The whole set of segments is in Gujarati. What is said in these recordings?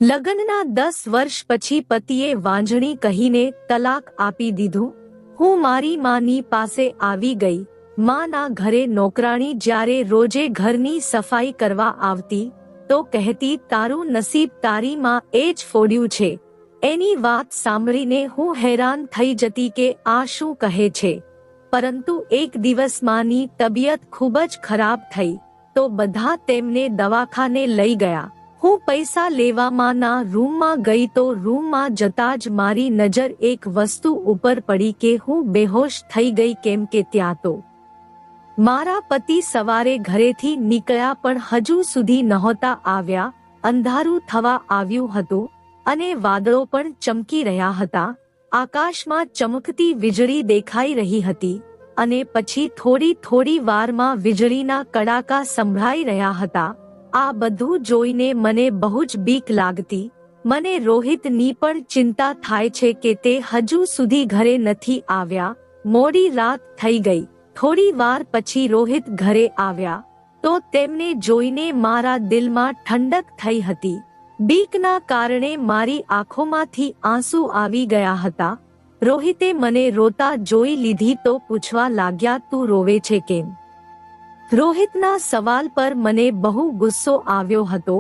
લગ્નના 10 વર્ષ પછી પતિએ વાંજણી કહીને તલાક આપી દીધું। હું મારી માની પાસે આવી ગઈ। માના ઘરે નોકરાણી જ્યારે રોજે ઘરની સફાઈ કરવા આવતી તો કહેતી, તારું નસીબ તારી માં એ જ ફોડ્યું છે। એની વાત સાંભળીને હું હેરાન થઈ જતી કે આ શું કહે છે। પરંતુ એક દિવસ માની તબિયત ખૂબ જ ખરાબ થઈ તો બધા તેમને દવાખાને લઈ ગયા। હું પૈસા લેવા માના રૂમમાં ગઈ તો રૂમમાં જતા જ મારી નજર એક વસ્તુ ઉપર પડી કે હું બેહોશ થઈ ગઈ, કેમ કે ત્યાં તો મારા પતિ સવારે ઘરેથી નીકળ્યા પણ હજુ સુધી નહોતા આવ્યા। અંધારું થવા આવ્યું હતું અને વાદળો પણ ચમકી રહ્યા હતા। આકાશમાં ચમકતી વીજળી દેખાઈ રહી હતી અને પછી થોડી વારમાં વીજળીના કડાકા સંભળાઈ રહ્યા હતા। આ બધું જોઈને મને બહુ જ બીક લાગતી। મને રોહિતની પણ ચિંતા થાય છે કે તે હજુ સુધી ઘરે નથી આવ્યા। મોડી રાત થઈ ગઈ। થોડી વાર પછી રોહિત ઘરે આવ્યા તો તેમને જોઈને મારા દિલમાં ઠંડક થઈ હતી। બીકના કારણે મારી આંખોમાંથી આંસુ આવી ગયા હતા। રોહિતે મને રોતા જોઈ લીધી તો પૂછવા લાગ્યા, તું રોવે છે કેમ? રોહિતના સવાલ પર મને બહુ ગુસ્સો આવ્યો હતો।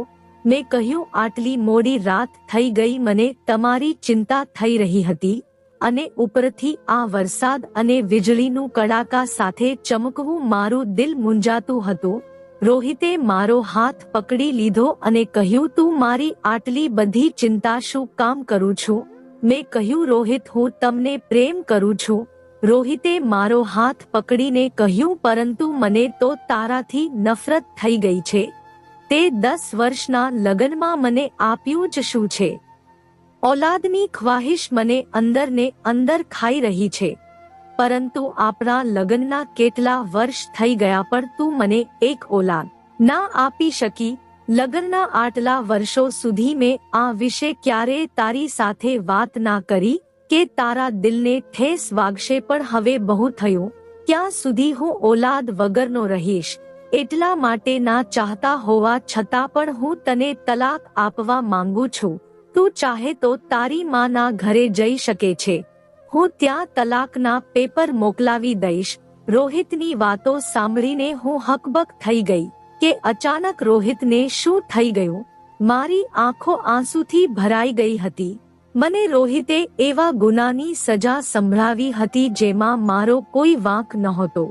મેં કહ્યું, આટલી મોડી રાત થઈ ગઈ, મને તમારી ચિંતા થઈ રહી હતી અને ઉપરથી આ વરસાદ અને વીજળીનું કડાકા સાથે ચમકવું મારું દિલ મૂંઝાતું હતું। રોહિતે મારો હાથ પકડી લીધો અને કહ્યું, તું મારી આટલી બધી ચિંતા શું કામ કરું છું? મેં કહ્યું, રોહિત, હું તમને પ્રેમ કરું છું। રોહિતે મારો હાથ પકડીને કહ્યું, પરંતુ મને તો તારાથી નફરત થઈ ગઈ છે। તે 10 વર્ષના લગ્નમાં મને આપ્યું જ શું છે? ઔલાદની ખ્વાહિશ મને અંદર ને અંદર ખાઈ રહી છે। પરંતુ આપણા લગ્નના કેટલા વર્ષ થઈ ગયા પણ તું મને એક ઔલાદ ના આપી શકી। લગ્નના આટલા વર્ષો સુધી મેં આ વિશે ક્યારેય તારી સાથે વાત ના કરી કે તારા દિલને ઠેસ વાગશે, પણ હવે બહુ થયું। ક્યાં સુધી હું ઔલાદ વગરનો રહીશ? એટલા માટે ના ચાહતા હોવા છતાં પણ હું તને તલાક આપવા માંગુ છું। તું ચાહે તો તારી માના ઘરે જઈ શકે છે। હું ત્યાં તલાકના પેપર મોકલાવી દઈશ। રોહિતની વાતો સાંભળીને હું હકબક થઈ ગઈ કે અચાનક રોહિતને શું થઈ ગયું। મારી આંખો આંસુથી ભરાઈ ગઈ હતી। મને રોહિતે એવા ગુનાની સજા સંભળાવી હતી જેમાં મારો કોઈ વાંક નહોતો।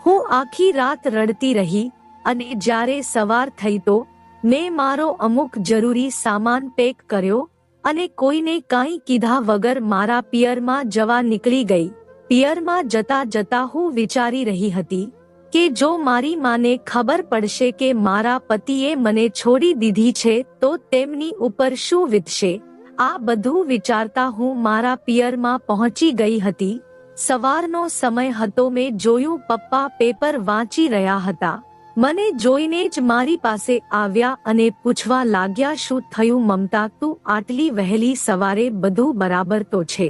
હું આખી રાત રડતી રહી અને જ્યારે સવાર થઈ તો મેં મારો અમુક જરૂરી સામાન પેક કર્યો અને કોઈને કાંઈ કીધા વગર મારા પિયરમાં જવા નીકળી ગઈ। પિયરમાં જતા જતા હું વિચારી રહી હતી કે જો મારી માને ખબર પડશે કે મારા પતિએ મને છોડી દીધી છે તો તેમની ઉપર શું વીતશે। આ બધું વિચારતા હું મારા પિયરમાં પહોંચી ગઈ હતી। સવારનો સમય હતો। મેં જોયું પપ્પા પેપર વાંચી રહ્યા હતા। મને જોઈને જ મારી પાસે આવ્યા અને પૂછવા લાગ્યા, શું થયું મમતા? તું આટલી વહેલી સવારે બધું બરાબર તો છે?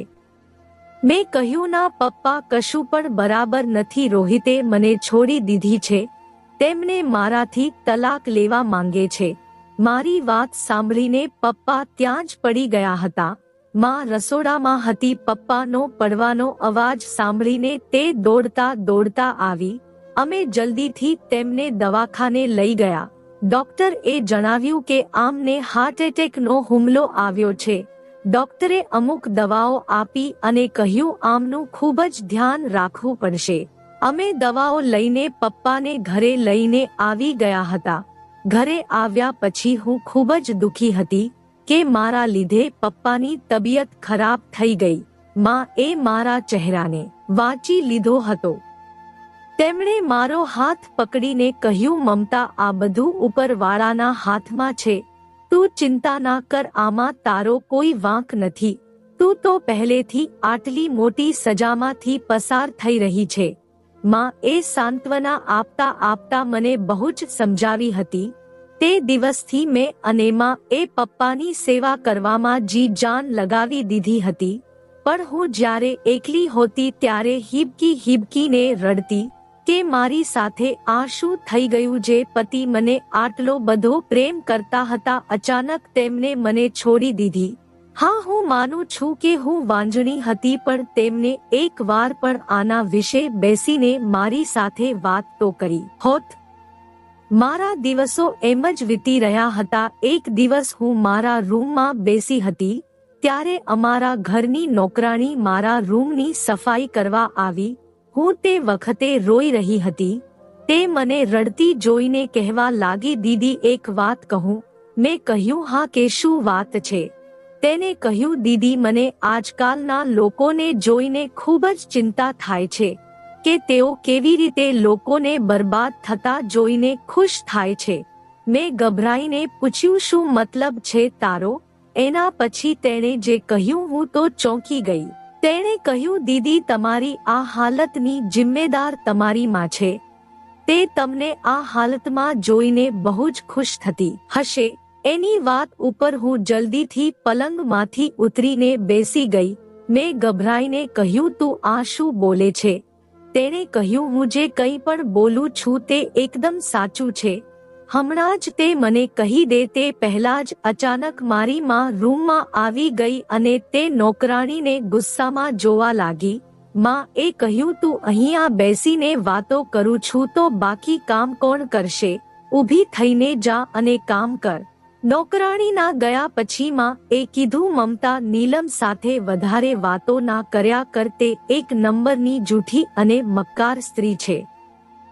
મેં કહ્યું, ના પપ્પા, કશું પણ બરાબર નથી। રોહિતે મને છોડી દીધી છે। તેમને મારાથી તલાક લેવા માંગે છે। મારી વાત સાંભળીને પપ્પા ત્યાં જ પડી ગયા હતા। માં રસોડામાં હતી। પપ્પાનો પડવાનો અવાજ સાંભળીને તે દોડતા આવી। અમે જલ્દીથી તેમને દવાખાને લઈ ગયા। ડોક્ટર એ જણાવ્યું કે આમને હાર્ટ એટેકનો હુમલો આવ્યો છે। ડોક્ટરે અમુક દવાઓ આપી અને કહ્યું, આમનું ખૂબ જ ધ્યાન રાખવું પડશે। અમે દવાઓ લઈને પપ્પાને ઘરે લઈને આવી ગયા હતા। ઘરે આવ્યા પછી હું ખૂબ જ દુખી હતી કે મારા લીધે પપ્પાની તબિયત ખરાબ થઈ ગઈ। માં એ મારા ચહેરાને વાંચી લીધો હતો। તેમણે મારો હાથ પકડીને કહ્યું, મમતા, આ બધું ઉપરવાળાના હાથમાં છે। તું ચિંતા ના કર, આમાં તારો કોઈ વાંક નથી। તું તો પહેલેથી આટલી મોટી સજામાંથી પસાર થઈ રહી છે। માં એ સાંત્વના આપતા મને બહુ જ સમજાવી હતી। તે દિવસથી મેં અને માં એ પપ્પાની સેવા કરવામાં જી જાન લગાવી દીધી હતી। પણ હું જ્યારે એકલી હોતી ત્યારે હિબકીને રડતી। કે મારી સાથે આ શું થઈ ગયું? જે પતિ મને આટલો બધો પ્રેમ કરતા હતા, અચાનક તેમને મને છોડી દીધી. હા, હું માનું છું કે હું વાંજણી હતી, પણ તેમને એક વાર પણ આના વિશે બેસીને મારી સાથે વાત તો કરી હોત. મારા દિવસો એમ જ વીતી રહ્યા હતા. એક દિવસ હું મારા રૂમમાં બેસી હતી, ત્યારે અમારા ઘરની નોકરાણી મારા રૂમની સફાઈ કરવા આવી. હું તે વખતે રોઈ રહી હતી. તે મને રડતી જોઈને કહેવા લાગી, દીદી એક વાત કહું? મેં કહ્યું, હા, કે શું વાત છે? તેને કહ્યું, દીદી મને આજકાલના લોકોને જોઈને ખૂબ જ ચિંતા થાય છે કે તેઓ કેવી રીતે લોકોને બરબાદ થતા જોઈને ખુશ થાય છે. મેં ગભરાઈને પૂછ્યું, શું મતલબ છે તારો? એના પછી તેણે જે કહ્યું હું તો ચોંકી ગઈ. તેણે કહ્યું, દીદી તમારી આ હાલતની જિમ્મેદાર તમારી માં છે. તે તમને આ હાલતમાં જોઈને બહુ જ ખુશ થતી હશે. એની વાત ઉપર હું જલ્દીથી પલંગમાંથી ઉતરીને બેસી ગઈ. મેં ગભરાઈને કહ્યું, તું આ શું બોલે છે? તેણે કહ્યું, હું જે કંઈ પણ બોલું છું તે એકદમ સાચું છે. હમણાં જ તે મને કહી દે તે પહેલા જ અચાનક મારી માં રૂમમાં આવી ગઈ અને તે નોકરાણીને ગુસ્સામાં જોવા લાગી. માં એ કહ્યું, તું અહીંયા બેસીને વાતો કરું છું તો બાકી કામ કોણ કરશે? ઊભી થઈને જા અને કામ કર. નોકરાણીના ગયા પછી માં એ કીધું, મમતા નીલમ સાથે વધારે વાતો ના કર્યા કર. તે એક નંબરની જૂઠી અને મક્કાર સ્ત્રી છે.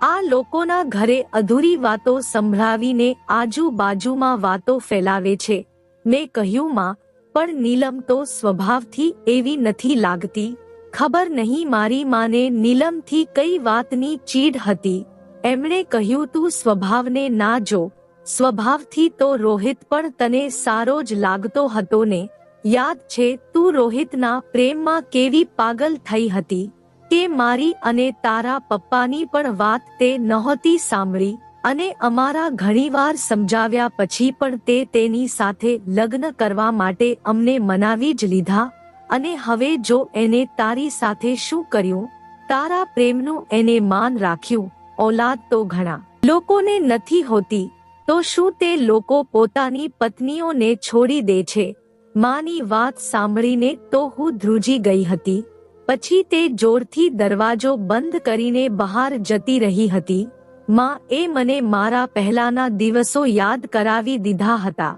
આ લોકોના ઘરે અધૂરી વાતો સંભળાવીને આજુબાજુમાં વાતો ફેલાવે છે. મેં કહ્યું, માં પણ નીલમ તો સ્વભાવથી એવી નથી લાગતી. ખબર નહીં મારી માને નીલમથી કઈ વાતની ચીડ હતી. એમણે કહ્યું, તું સ્વભાવને ના જો. સ્વભાવથી તો રોહિત પણ તને સારો જ લાગતો હતો ને? યાદ છે તું રોહિતના પ્રેમમાં કેવી પાગલ થઈ હતી કે મારી અને તારા પપ્પાની પણ વાત તે નહોતી સાંભળી, અને અમારા ઘણીવાર સમજાવ્યા પછી પણ તે તેની સાથે લગ્ન કરવા માટે અમને મનાવી જ લીધા. અને હવે જો એને તારી સાથે શું કર્યું? તારા પ્રેમનું એને માન રાખ્યું. ઓલાદ તો ઘણા લોકોને નથી હોતી, તો શું તે લોકો પોતાની પત્નીઓને છોડી દે છે? માની વાત સાંભળીને તો હું ધ્રુજી ગઈ હતી. પછી તે જોરથી દરવાજો બંધ કરીને બહાર જતી રહી હતી. માં એ મને મારા પહેલાના દિવસો યાદ કરાવી દીધા હતા,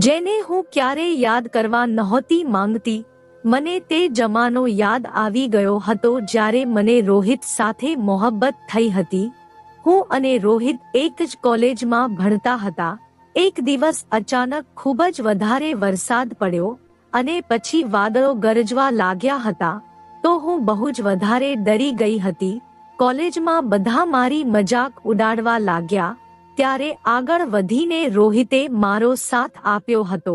જેને હું ક્યારેય યાદ કરવા નહોતી માંગતી. મને તે જમાનો યાદ આવી ગયો હતો જ્યારે મને રોહિત સાથે મોહબ્બત થઈ હતી. હું અને રોહિત એક જ કોલેજમાં ભણતા હતા. એક દિવસ અચાનક ખૂબ જ વધારે વરસાદ પડ્યો અને પછી વાદળો ગરજવા લાગ્યા હતા. તો હું બહુ જ વધારે ડરી ગઈ હતી. કોલેજમાં બધા મારી મજાક ઉડાડવા લાગ્યા. ત્યારે આગળ વધીને રોહિતે મારો સાથ આપ્યો હતો.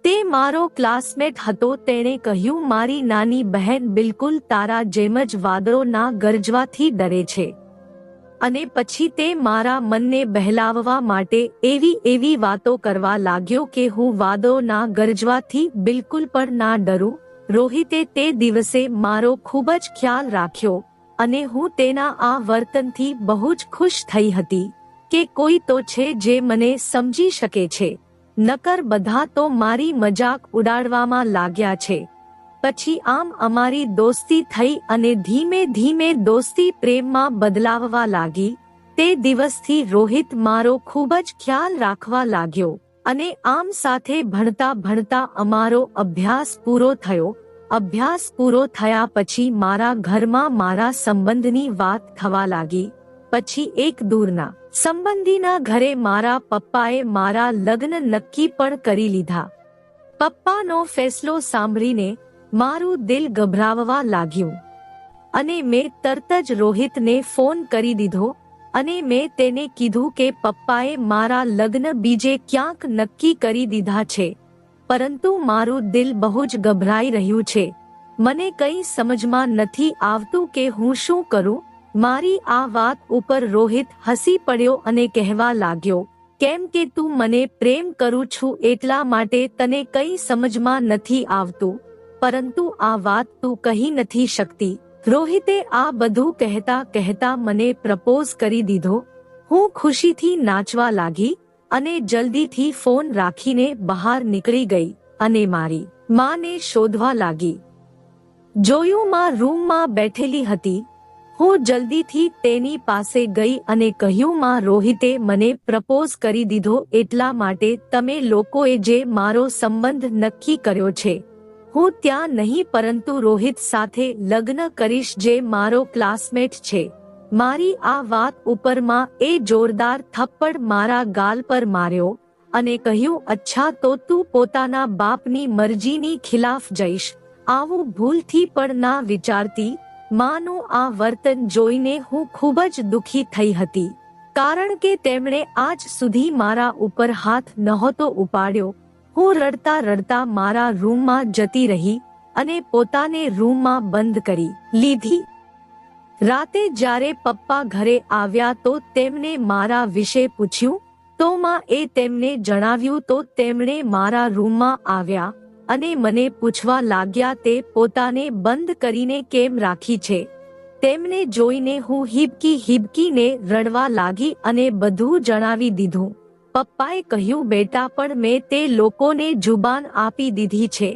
તે મારો ક્લાસમેટ હતો. તેણે કહ્યું, મારી નાની બહેન બિલકુલ તારા જેમ જ વાદળોના ગરજવાથી ડરે છે. અને પછી તે મારા મનને બહેલાવવા માટે એવી વાતો કરવા લાગ્યો કે હું વાદળોના ગરજવાથી બિલકુલ પણ ના ડરું. રોહિતે તે દિવસે મારો ખૂબ જ ખ્યાલ રાખ્યો અને હું તેના આ વર્તનથી બહુ જ ખુશ થઈ હતી કે કોઈ તો છે જે મને સમજી શકે છે. નકર બધા તો મારી મજાક ઉડાડવામાં લાગ્યા છે. પછી આમ અમારી દોસ્તી થઈ અને ધીમે ધીમે દોસ્તી પ્રેમમાં બદલાવવા લાગી. તે દિવસથી રોહિત મારો ખૂબ જ ખ્યાલ રાખવા લાગ્યો અને આમ સાથે ભણતા ભણતા અમારો અભ્યાસ પૂરો થયો. અભ્યાસ પૂરો થયા પછી મારા ઘરમાં મારા સંબંધની વાત થવા લાગી. પછી એક દૂરના સંબંધીના ઘરે મારા પપ્પાએ મારા લગ્ન નક્કી પણ કરી લીધા. પપ્પાનો ફેસલો સાંભળીને મારું દિલ ગભરાવવા લાગ્યું અને મેં તરત જ રોહિતને ફોન કરી દીધો અને મેં તેને કીધું કે પપ્પાએ મારા લગ્ન બીજે ક્યાંક નક્કી કરી દીધા છે, પરંતુ મારું દિલ બહુ જ ગભરાઈ રહ્યું છે. મને કંઈ સમજમાં નથી આવતું કે હું શું કરું. મારી આ વાત ઉપર રોહિત હસી પડ્યો અને કહેવા લાગ્યો, કેમ કે તું મને પ્રેમ કરું છું એટલા માટે તને કંઈ સમજમાં નથી આવતું, પરંતુ આ વાત તું કહી નથી શકતી. રોહિતે આ બધું કહેતા કહેતા મને પ્રપોઝ કરી દીધો. હું ખુશીથી નાચવા લાગી અને જલ્દીથી ફોન રાખીને બહાર નીકળી ગઈ અને મારી માને શોધવા લાગી. જોયું માં રૂમમાં બેઠેલી હતી. હું જલ્દીથી તેની પાસે ગઈ અને કહ્યું, માં, રોહિતે મને પ્રપોઝ કરી દીધો, એટલા માટે તમે લોકોએ જે મારો સંબંધ નક્કી કર્યો છે, હું ત્યાં નહીં પરંતુ રોહિત સાથે લગ્ન કરીશ, જે મારો ક્લાસમેટ છે. મારી આ વાત ઉપર માં એ જોરદાર થપ્પડ મારા ગાલ પર માર્યો અને કહ્યું, અચ્છા, તો તું પોતાના બાપની મરજીની ખિલાફ જઈશ? આવું ભૂલથી પણ ના વિચારતી. માનું આ વર્તન જોઈને હું ખૂબ જ દુખી થઈ હતી, કારણ કે તેમણે આજ સુધી મારા ઉપર હાથ નહોતો ઉપાડ્યો. હું રડતા રડતા મારા રૂમમાં જતી રહી અને પોતાને રૂમમાં બંધ કરી લીધી. રાતે જ્યારે પપ્પા ઘરે આવ્યા તો તેમને મારા વિશે પૂછ્યું તો માં એ તેમને જણાવ્યું તો તેમણે મારા રૂમમાં આવ્યા અને મને પૂછવા લાગ્યા, તે પોતાને બંધ કરીને કેમ રાખી છે? તેમને જોઈને હું હિબકીને રડવા લાગી અને બધું જણાવી દીધું. પપ્પાએ કહ્યું, બેટા, પણ મેં તે લોકોને જુબાન આપી દીધી છે,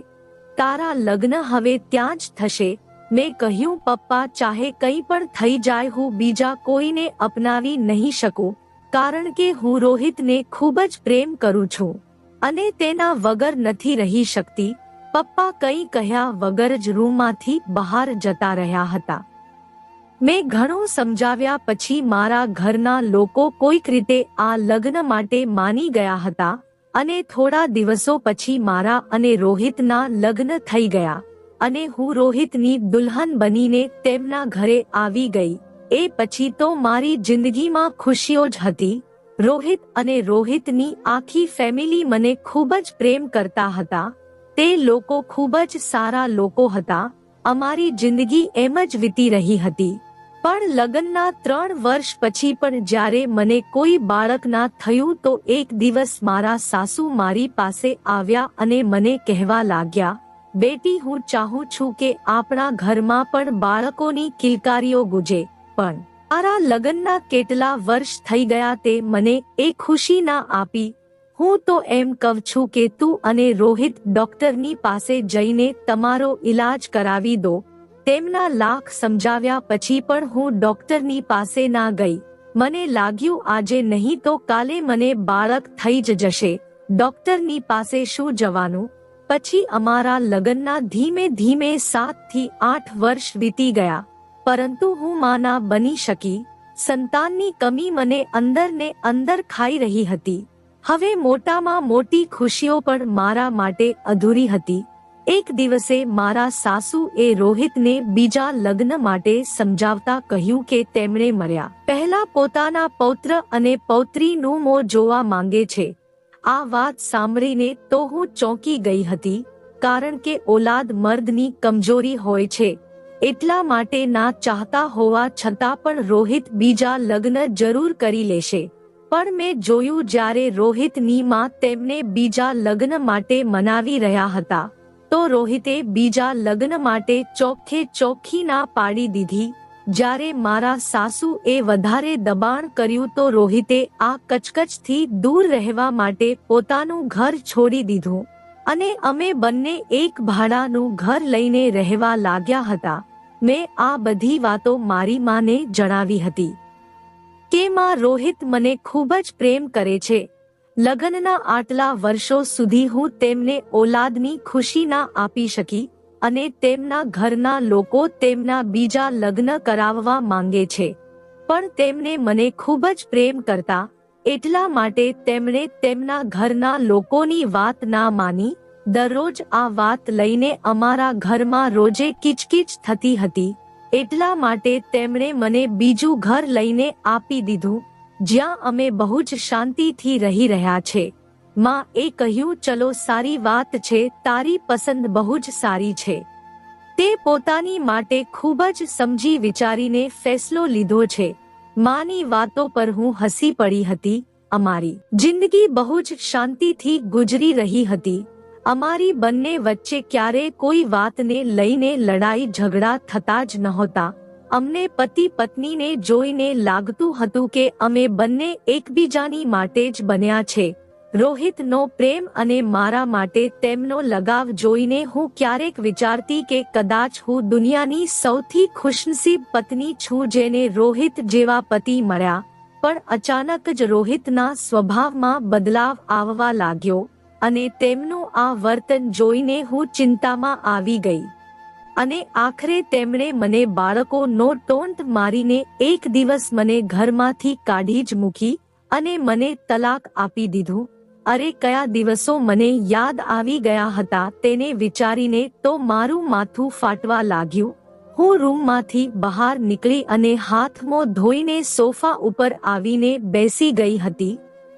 તારા લગ્ન હવે ત્યાં જ થશે. મેં કહ્યું, પપ્પા, ચાહે કંઈ પણ થઈ જાય, હું બીજા કોઈને અપનાવી નહીં શકું, કારણ કે હું રોહિતને ખૂબ જ પ્રેમ કરું છું અને તેના વગર નથી રહી શકતી. પપ્પા કંઈ કહ્યા વગર જ રૂમમાંથી બહાર જતા રહ્યા હતા. મેં ઘણું સમજાવ્યા પછી મારા ઘરના લોકો કોઈક રીતે આ લગ્ન માટે માની ગયા હતા અને થોડા દિવસો પછી મારા અને રોહિતના લગ્ન થઈ ગયા અને હું રોહિતની દુલ્હન બનીને તેમના ઘરે આવી ગઈ. એ પછી તો મારી જિંદગીમાં ખુશીઓ જ હતી. રોહિત અને રોહિતની આખી ફેમિલી મને ખૂબ જ પ્રેમ કરતા હતા. તે લોકો ખૂબ જ સારા લોકો હતા. અમારી જિંદગી એમ જ વીતી રહી હતી. પણ લગ્નના 3 વર્ષ પછી પણ જ્યારે મને કોઈ બાળક ના થયું તો એક દિવસ મારા સાસુ મારી પાસે આવ્યા અને મને કહેવા લાગ્યા, બેટી, હું ચાહું છું કે આપણા ઘરમાં પણ બાળકોની કિલકારીઓ ગુંજે, પણ મારા લગ્નના કેટલા વર્ષ થઈ ગયા તે મને એ ખુશી ના આપી. હું તો એમ કહું છું કે તું અને રોહિત ડોક્ટરની પાસે જઈને તમારો ઈલાજ કરાવી દો. તેમના લાખ સમજાવ્યા પછી પણ હું ડોક્ટરની પાસે ના ગઈ. મને લાગ્યું આજે નહીં તો કાલે મને બાળક થઈ જ જશે, ડોક્ટરની પાસે શું જવાનું. પછી અમારા લગ્નના ધીમે ધીમે 7 થી 8 વર્ષ વીતી ગયા, પરંતુ હું માં ના બની શકી. સંતાનની કમી મને અંદર ને અંદર ખાઈ રહી હતી. હવે મોટામાં મોટી ખુશીઓ પણ મારા માટે અધૂરી હતી. એક દિવસે મારા સાસુ એ રોહિતને બીજા લગ્ન માટે સમજાવતા કહ્યું કે તેમણે મર્યા પહેલા પોતાના પૌત્ર અને પૌત્રીનું મોં જોવા માંગે છે. આ વાત સાંભળીને તો હું ચોંકી ગઈ હતી, કારણ કે ઓલાદ મર્દની કમજોરી હોય છે. એટલા માટે ના ચાહતા હોવા છતાં પણ રોહિત બીજા લગ્ન જરૂર કરી લેશે. પણ મેં જોયું જ્યારે રોહિતની માં તેમને બીજા લગ્ન માટે મનાવી રહ્યા હતા તો રોહિતે બીજા લગ્ન માટે ચોખ્ખી ના પાડી દીધી. જ્યારે મારા સાસુ એ વધારે દબાણ કર્યું તો રોહિતે આ કચકચથી દૂર રહેવા માટે પોતાનું ઘર છોડી દીધું અને અમે બંને એક ભાડાનું ઘર લઈને રહેવા લાગ્યા હતા. મેં આ બધી વાતો મારી માને જણાવી હતી કે માં, રોહિત મને ખૂબ જ પ્રેમ કરે છે. લગ્નના આટલા વર્ષો સુધી હું તેમને ઓલાદની ખુશી ના આપી શકી અને તેમના ઘરના લોકો તેમના બીજા લગ્ન કરાવવા માંગે છે, પણ તેમને મને ખૂબ જ પ્રેમ કરતા, એટલા માટે તેમણે તેમના ઘરના લોકોની વાત ના માની. દરરોજ આ વાત લઈને અમારા ઘરમાં રોજે કિચકિચ થતી હતી. એટલા માટે તેમણે મને બીજું ઘર લઈને આપી દીધું, જ્યાં અમે બહુ જ શાંતિથી રહી રહ્યા છે. માં એ કહ્યું, ચલો સારી વાત છે, તારી પસંદ બહુ જ સારી છે. તે પોતાની માટે ખૂબ જ સમજી વિચારીને ફેસલો લીધો છે. માની વાતો પર હું હસી પડી હતી. અમારી જિંદગી બહુ જ શાંતિથી ગુજરી રહી હતી અમારી બંને વચ્ચે ક્યારે કોઈ વાતને લઈને લડાઈ ઝઘડા થતા જ નહોતા. અમને પતિ પત્નીને જોઈને લાગતું હતું કે અમે બંને એકબીજાની માટે જ બન્યા છે. રોહિતનો પ્રેમ અને મારા માટે તેમનો લગાવ જોઈને હું ક્યારેક વિચારતી કે કદાચ હું દુનિયાની સૌથી ખુશનસીબ પત્ની છું જેને રોહિત જેવા પતિ મળ્યા. પણ અચાનક જ રોહિતના સ્વભાવમાં બદલાવ આવવા લાગ્યો અને તેમનું આ વર્તન જોઈને હું ચિંતામાં આવી ગઈ. અને આખરે તેમણે મને બાળકોનો ટોન્ટ મારીને એક દિવસ મને ઘરમાંથી કાઢી જ મૂકી અને મને તલાક આપી દીધું. અરે કયા દિવસો મને યાદ આવી ગયા હતા તેને વિચારીને તો મારું માથું ફાટવા લાગ્યું. હું રૂમમાંથી બહાર નીકળી અને હાથ મોં ધોઈને સોફા ઉપર આવીને બેસી ગઈ હતી.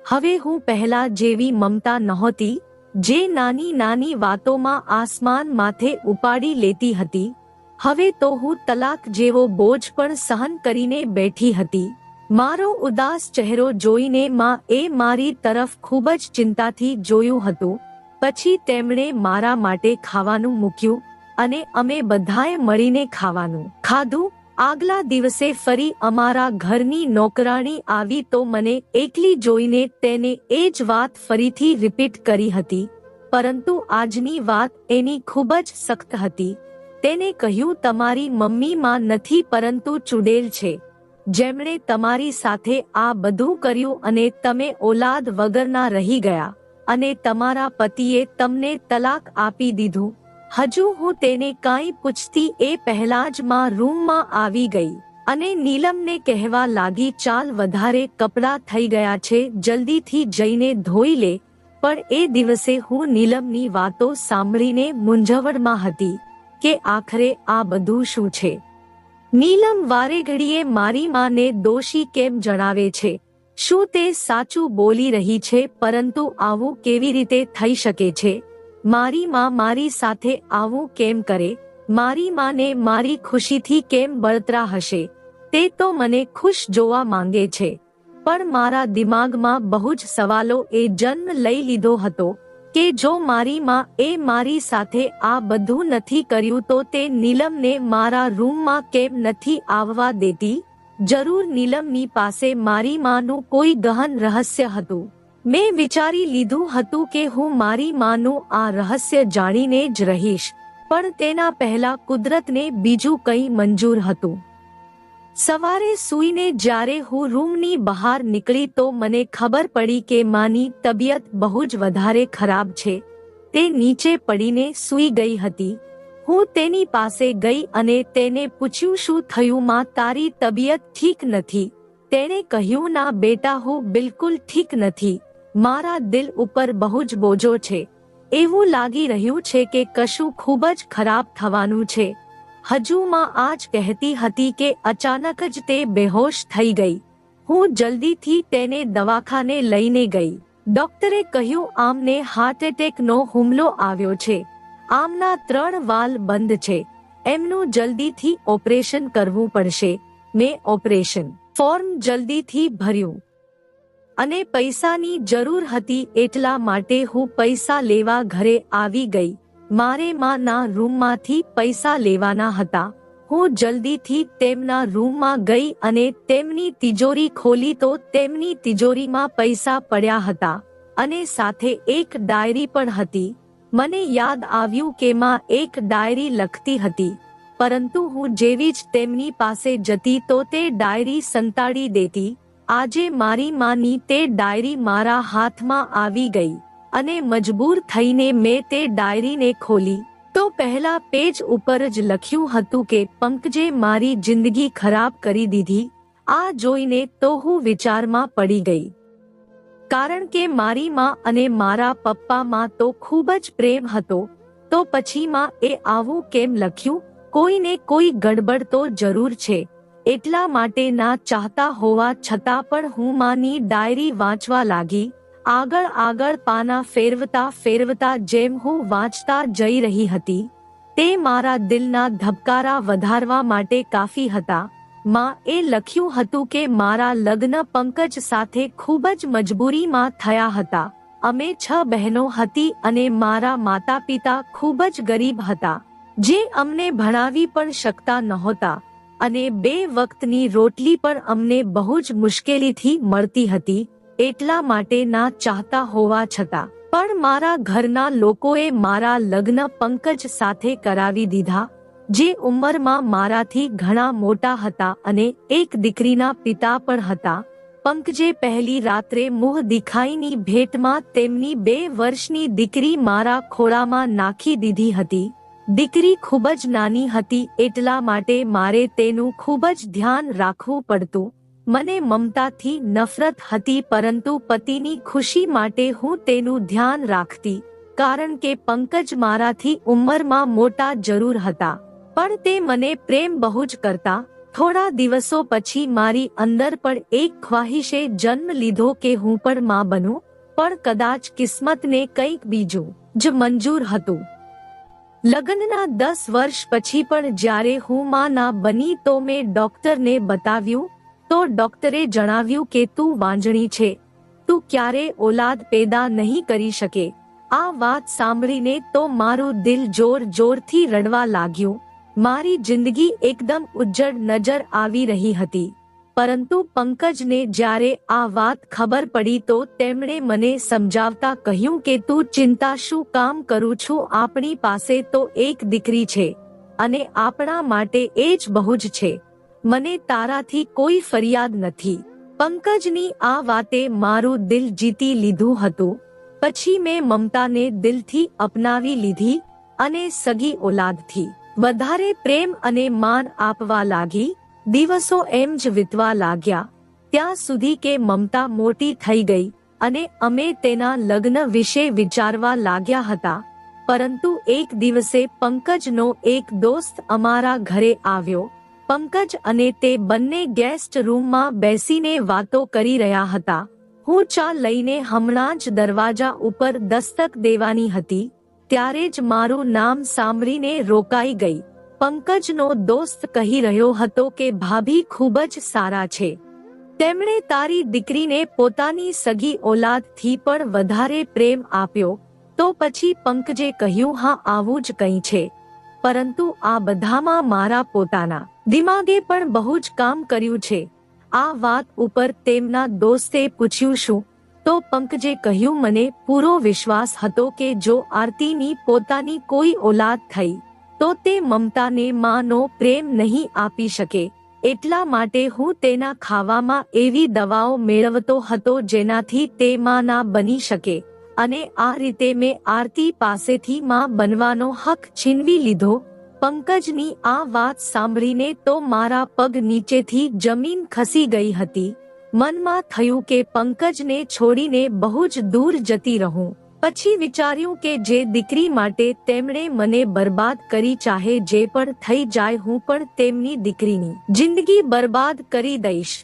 હવે હું પહેલા જેવી મમતા નહોતી, જે નાની નાની વાતોમાં આસમાન માથે ઉપાડી લેતી હતી. હવે તો હું તલાક જેવો બોજ પણ સહન કરીને બેઠી હતી. મારો ઉદાસ ચહેરો જોઈને માં એ મારી તરફ ખૂબ જ ચિંતાથી જોયું હતું. પછી તેમણે મારા માટે ખાવાનું મૂક્યું અને અમે બધાએ મળીને ખાવાનું ખાધું. આગલા દિવસે ફરી અમારા ઘરની નોકરાણી આવી તો મને એકલી જોઈને તેને એ જ વાત ફરીથી રિપીટ કરી હતી. પરંતુ આજની વાત એની ખૂબ જ સખ્ત હતી. તેને કહ્યું, તમારી મમ્મી માં નથી પરંતુ ચૂડેલ છે, જેમણે તમારી સાથે આ બધું કર્યું અને તમે ઓલાદ વગરના રહી ગયા અને તમારા પતિએ તમને તલાક આપી દીધું. હજુ હું તેને કાંઈ પૂછતી એ પહેલા જ માં રૂમમાં આવી ગઈ અને નીલમને કહેવા લાગી, ચાલ વધારે કપડાં થઈ ગયા છે, જલ્દીથી જઈને ધોઈ લે. પણ એ દિવસે હું નીલમની વાતો સાંભળીને મૂંઝવણમાં હતી કે આખરે આ બધું શું છે. નીલમ વારે ઘડીએ મારી માને દોષી કેમ જણાવે છે? શું તે સાચું બોલી રહી છે? પરંતુ આવું કેવી રીતે થઈ શકે છે? મારી માં મારી સાથે આવું કેમ કરે? મારી માને મારી ખુશીથી કેમ બળતરા હશે? તે તો મને ખુશ જોવા માંગે છે. પણ મારા દિમાગમાં બહુ જ સવાલો એ જન્મ લઈ લીધો હતો કે જો મારી માં એ મારી સાથે આ બધું નથી કર્યું તો તે નીલમને મારા રૂમમાં કેમ નથી આવવા દેતી? જરૂર નીલમની પાસે મારી માનું કોઈ ગહન રહસ્ય હતું. મેં વિચારી લીધું હતું કે હું મારી માનું આ રહસ્ય જાણીને જ રહીશ, પણ તેના પહેલા કુદરતને બીજું કંઈ મંજૂર હતું. સવારે સૂઈને જ્યારે હું રૂમની બહાર નીકળી તો મને ખબર પડી કે માની તબિયત બહુ જ વધારે ખરાબ છે. તે નીચે પડીને સૂઈ ગઈ હતી. હું તેની પાસે ગઈ અને તેને પૂછ્યું, શું થયું માં, તારી તબિયત ઠીક નથી? તેણે કહ્યું, ના બેટા, હું બિલકુલ ઠીક નથી. મારા દિલ ઉપર બહુ જ બોજો છે. એવું લાગી રહ્યું છે કે કશું ખૂબ જ ખરાબ થવાનું છે. હજુ માં આજ કહેતી હતી કે અચાનક જ તે બેહોશ થઈ ગઈ. હું જલ્દીથી તેને દવાખાને લઈને ગઈ. ડોક્ટરે કહ્યું, આમને હાર્ટ એટેકનો હુમલો આવ્યો છે. આમના 3 વાલ્વ બંધ છે. એમનું જલ્દીથી ઓપરેશન કરવું પડશે. મેં ઓપરેશન ફોર્મ જલ્દીથી ભર્યું અને પૈસાની જરૂર હતી એટલા માટે હું પૈસા લેવા ઘરે આવી ગઈ. મારે માના રૂમમાંથી પૈસા લેવાના હતા. હું જલ્દીથી તેમના રૂમમાં ગઈ અને તેમની તિજોરી ખોલી તો તેમની તિજોરીમાં પૈસા પડ્યા હતા અને સાથે એક ડાયરી પણ હતી. મને યાદ આવ્યું કે માં એક ડાયરી લખતી હતી, પરંતુ હું જેવી જ તેમની પાસે જતી તો તે ડાયરી સંતાડી દેતી. આજે મારી માની તે ડાયરી મારા હાથમાં આવી ગઈ અને મજબૂર થઈને મેં તે ડાયરીને ખોલી તો પહેલા પેજ ઉપર જ લખ્યું હતું કે પંકજે મારી જિંદગી ખરાબ કરી દીધી. આ જોઈને તો હું વિચારમાં પડી ગઈ, કારણ કે મારી માં અને મારા પપ્પામાં તો ખૂબ જ પ્રેમ હતો. તો પછી માં એ આવું કેમ લખ્યું? કોઈને કોઈ ગડબડ તો જરૂર છે. એટલા માટે ના ચાહતા હોવા છતાં પણ હું માની ડાયરી વાંચવા લાગી. આગળ પાના ફેરવતા ફેરવતા જેમ હું વાંચતા જઈ રહી હતી, તે મારા દિલના ધબકારા વધારવા માટે કાફી હતા. માં એ લખ્યું હતું કે મારા લગ્ન પંકજ સાથે ખૂબ જ મજબૂરીમાં થયા હતા અમે 6 બહેનો હતી અને મારા માતા પિતા ખૂબ જ ગરીબ હતા, જે અમને ભણાવી પણ શકતા નહોતા અને 2 વખતની રોટલી પણ અમને બહુ જ મુશ્કેલીથી મળતી હતી. એટલા માટે ના ચાહતા હોવા છતાં પણ મારા ઘરના લોકોએ મારા લગ્ન પંકજ સાથે કરાવી દીધા, જે ઉંમરમાં મારાથી ઘણા મોટા હતા અને એક દીકરીના પિતા પણ હતા. પંકજે પહેલી રાત્રે મુહ દિખાઈની ભેટમાં તેમની 2 વર્ષની દીકરી મારા ખોળામાં નાખી દીધી હતી. દીકરી ખૂબ જ નાની હતી, એટલા માટે મારે તેનું ખૂબ જ ધ્યાન રાખવું પડતું. મને મમતાથી નફરત હતી, પરંતુ પતિની ખુશી માટે હું તેનું ધ્યાન રાખતી, કારણ કે પંકજ મારાથી ઉંમરમાં મોટા જરૂર હતા, પણ તે મને પ્રેમ બહુ જ કરતા. થોડા દિવસો પછી મારી અંદર પણ એક ખ્વાહિશે જન્મ લીધો કે હું પણ માં બનું, પણ કદાચ કિસ્મતને કંઈક બીજું જ મંજૂર હતું. લગ્નના 10 વર્ષ પછી પણ જ્યારે હું માં ના બની તો મેં ડોક્ટરને બતાવ્યું, તો ડોક્ટરે જણાવ્યું કે તું વાંજણી છે, તું ક્યારે ઓલાદ પેદા નહીં કરી શકે. આ વાત સાંભળીને તો મારું દિલ જોર જોરથી રડવા લાગ્યું. મારી જિંદગી એકદમ ઉજ્જડ નજર આવી રહી હતી. પરંતુ પંકજને જ્યારે આ વાત ખબર પડી તો તેમણે મને સમજાવતા કહ્યું કે તું ચિંતા શું કામ કરું છું, આપણી પાસે તો એક દીકરી છે અને આપણા માટે એ જ બહુ જ છે. મને તારાથી કોઈ ફરિયાદ નથી. પંકજની આ વાતે મારું દિલ જીતી લીધું હતું. પછી મેં મમતાને દિલથી અપનાવી લીધી અને સગી ઓલાદથી વધારે પ્રેમ અને માન આપવા લાગી. દિવસો એમ જ વીતવા લાગ્યા, ત્યાં સુધી કે મમતા મોટી થઈ ગઈ અને અમે તેના લગ્ન વિશે વિચારવા લાગ્યા હતા. પરંતુ એક દિવસે પંકજનો એક દોસ્ત અમારા ઘરે આવ્યો. પંકજ અને તે બંને ગેસ્ટ રૂમમાં બેસીને વાતો કરી રહ્યા હતા. હું ચા લઈને હમણાં જ દરવાજા ઉપર દસ્તક દેવાની હતી, ત્યારે જ મારું નામ સાંભળીને રોકાઈ ગઈ. પંકજનો દોસ્ત કહી રહ્યો હતો કે ભાભી ખૂબ જ સારા છે, તેમણે તારી દીકરીને પોતાની સગી ઓલાદથી પણ વધારે પ્રેમ આપ્યો. તો પછી પંકજે કહ્યું, હા આવું જ કંઈ છે, પરંતુ આ બધામાં મારા પોતાના દિમાગે પણ બહુ જ કામ કર્યું છે. આ વાત ઉપર તેમના દોસ્તે પૂછ્યું શું? તો પંકજે કહ્યું, મને પૂરો વિશ્વાસ હતો કે જો આરતીની પોતાની કોઈ ઓલાદ થઈ તો તે મમતાને માનો પ્રેમ નહીં આપી શકે, એટલા માટે હું તેના ખાવામાં એવી દવાઓ મેળવતો હતો જેનાથી તે માં ના બની શકે, અને આ રીતે મેં આરતી પાસેથી માં બનવાનો હક છીનવી લીધો. પંકજની આ વાત સાંભળીને તો મારા પગ નીચેથી જમીન ખસી ગઈ હતી. મનમાં થયું કે પંકજને છોડીને બહુ જ દૂર જતી રહું. પછી વિચાર્યું કે જે દીકરી માટે તેમણે મને બરબાદ કરી, ચાહે જે પણ થઈ જાય, હું પણ તેમની દીકરીની જિંદગી બરબાદ કરી દઈશ.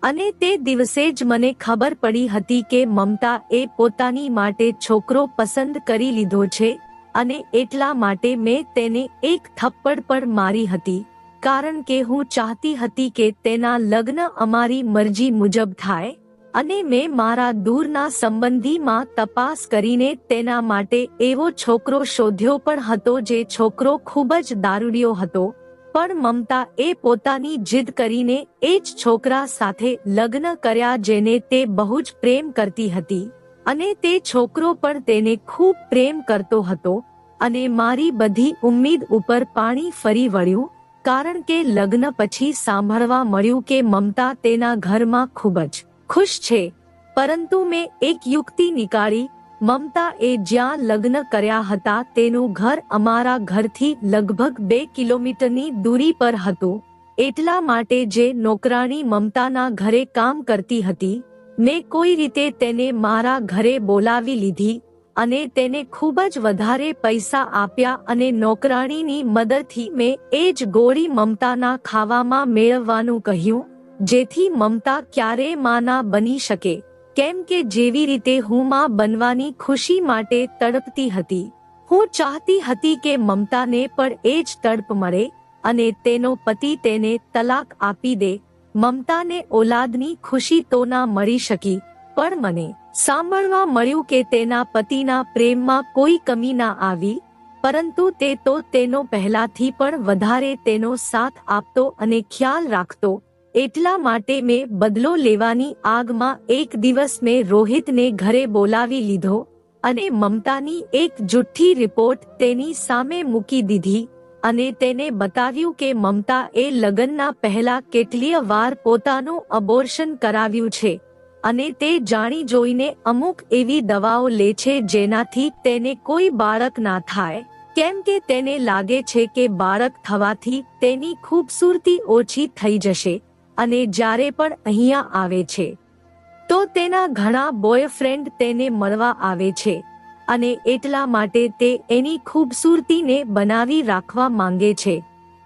અને તે દિવસે જ મને ખબર પડી હતી કે મમતા એ પોતાની માટે છોકરો પસંદ કરી લીધો છે, અને એટલા માટે મેં તેને એક થપ્પડ પણ મારી હતી, કારણ કે હું ચાહતી હતી કે તેના લગ્ન અમારી મરજી મુજબ થાય. અને મેં મારા દૂરના સંબંધીમાં તપાસ કરીને તેના માટે એવો છોકરો શોધ્યો પણ હતો, જે છોકરો ખૂબ જ દારૂડિયો હતો. પણ મમતા એ પોતાની જીદ કરીને એ જ છોકરા સાથે લગ્ન કર્યા, જેને તે બહુ જ પ્રેમ કરતી હતી, અને તે છોકરો પણ તેને ખૂબ પ્રેમ કરતો હતો. અને મારી બધી ઉમ્મીદ ઉપર પાણી ફરી વળ્યું, કારણ કે લગ્ન પછી સાંભળવા મળ્યું કે મમતા તેના ઘરમાં ખૂબ જ ખુશ છે. પરંતુ મેં એક યુક્તિ નીકાળી. મમતા એ જ્યાં લગ્ન કર્યા હતા તેનું ઘર અમારા ઘરથી લગભગ 2 કિલોમીટરની દૂરી પર હતું. એટલા માટે જે નોકરાણી મમતાના ઘરે કામ કરતી હતી, મેં કોઈ રીતે તેને મારા ઘરે બોલાવી લીધી અને તેને ખૂબ જ વધારે પૈસા આપ્યા, અને નોકરાણીની મદદથી મેં એ જ ગોળી મમતાના ખાવામાં મેળવવાનું કહ્યું, જેથી મમતા ક્યારેય માં ના બની શકે. કેમ કે જેવી રીતે હું માં બનવાની ખુશી માટે તડપતી હતી, હું ચાહતી હતી કે મમતાને પણ એ જ તડપ મળે અને તેનો પતિ તેને તલાક આપી દે. મમતાને ઓલાદની ખુશી તો ના મળી શકી, પણ મને સાંભળવા મળ્યું કે તેના પતિના પ્રેમમાં કોઈ કમી ના આવી, પરંતુ તે તો તેનો પહેલાથી પણ વધારે તેનો સાથ આપતો અને ખ્યાલ રાખતો. એટલા માટે મેં બદલો લેવાની આગમાં એક દિવસ મેં રોહિતને ઘરે બોલાવી લીધો અને મમતાની એક જુઠ્ઠી રિપોર્ટ તેની સામે મૂકી દીધી અને તેને બતાવ્યું કે મમતા એ લગ્નના પહેલા કેટલીય વાર પોતાનું અબોર્શન કરાવ્યું છે અને તે જાણી જોઈને અમુક એવી દવાઓ લે છે જેનાથી તેને કોઈ બાળક ના થાય, કેમ કે તેને લાગે છે કે બાળક થવાથી તેની ખૂબસૂરતી ઓછી થઈ જશે. અને જ્યારે પણ અહીંયા આવે છે તો તેના ઘણા બોયફ્રેન્ડ તેને મળવા આવે છે અને એટલા માટે તે એની ખૂબસૂરતીને બનાવી રાખવા માંગે છે,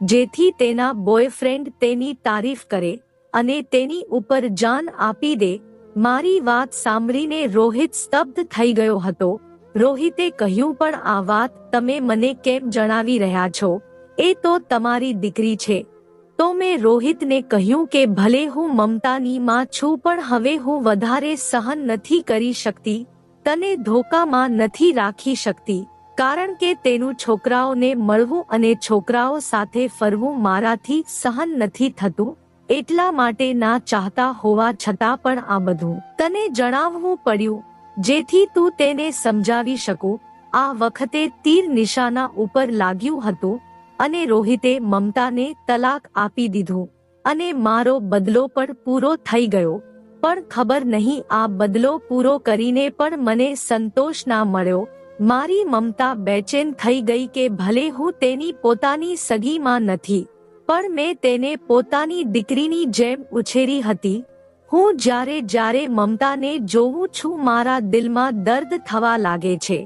જેથી તેના બોયફ્રેન્ડ તેની તારીફ કરે અને તેની ઉપર જાન આપી દે. મારી વાત સાંભળીને રોહિત સ્તબ્ધ થઈ ગયો હતો. રોહિતે કહ્યું, પણ આ વાત તમે મને કેમ જણાવી રહ્યા છો? એ તો તમારી દીકરી છે. તો મેં રોહિતને કહ્યું કે ભલે હું મમતાની માં છું, પણ હવે હું વધારે સહન નથી કરી શકતી, તને ધોકામાં નથી રાખી શકતી, કારણ કે તેનું છોકરાઓને મળવું અને છોકરાઓ સાથે ફરવું મારાથી સહન નથી થતું. એટલા માટે ના ચાહતા હોવા છતાં પણ આ બધું તને જણાવવું પડ્યું, જેથી તું તેને સમજાવી શકું. આ વખતે તીર નિશાના ઉપર લાગ્યું હતું અને રોહિતે મમતાને તલાક આપી દીધું અને મારો બદલો પણ પૂરો થઈ ગયો. પણ ખબર નહીં આ બદલો પૂરો કરીને પણ મને સંતોષ ના મળ્યો. મારી મમતા બેચેન થઈ ગઈ કે ભલે હું તેની પોતાની સગી માં નથી, પણ મેં તેને પોતાની દીકરીની જેમ ઉછેરી હતી. હું જ્યારે મમતાને જોઉં છું મારા દિલમાં દર્દ થવા લાગે છે.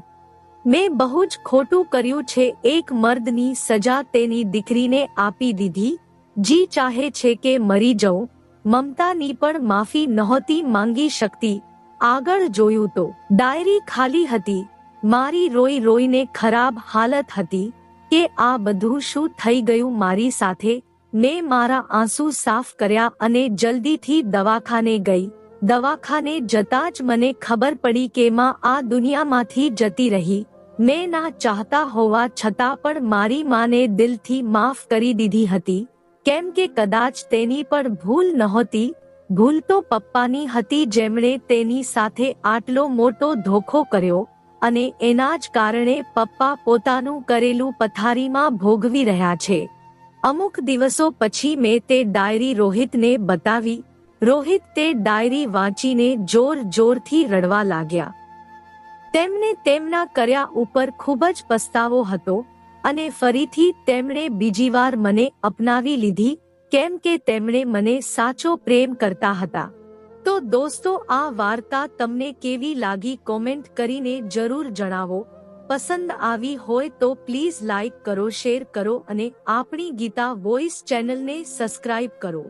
મેં બહુ જ ખોટું કર્યું છે. એક મર્દની સજા તેની દીકરીને આપી દીધી. જી ચાહે છે કે મરી જાઉં. મમતાની પણ માફી નહોતી માંગી શકતી. આગળ જોયું તો ડાયરી ખાલી હતી. મારી રોઈ રોઈને ખરાબ હાલત હતી કે આ બધું શું થઈ ગયું મારી સાથે. મેં મારા આંસુ સાફ કર્યા અને જલ્દીથી દવાખાને ગઈ. દવાખાને જતા જ મને ખબર પડી કે માં આ દુનિયામાંથી જતી રહી. મેં ના ચાહતા હોવા છતાં પણ મારી માને દિલથી માફ કરી દીધી હતી, કેમ કે કદાચ તેની પણ ભૂલ નહોતી. ભૂલ તો પપ્પાની હતી, જેમણે તેની સાથે આટલો મોટો ધોખો કર્યો અને એના જ કારણે પપ્પા પોતાનું કરેલું પથારીમાં ભોગવી રહ્યા છે. અમુક દિવસો પછી મેં તે ડાયરી રોહિતને બતાવી. રોહિત તે ડાયરી વાંચીને જોરથી રડવા લાગ્યા. તેમને તેમના કર્યા ઉપર ખૂબ જ પસ્તાવો હતો અને ફરીથી તેમણે બીજી વાર મને અપનાવી લીધી, કેમ કે તેમણે મને સાચો પ્રેમ કરતા હતા. તો દોસ્તો, આ વાર્તા તમને કેવી લાગી કોમેન્ટ કરીને જરૂર જણાવો. પસંદ આવી હોય તો પ્લીઝ લાઈક કરો, શેર કરો અને આપણી ગીતા વોઇસ ચેનલને સબસ્ક્રાઇબ કરો.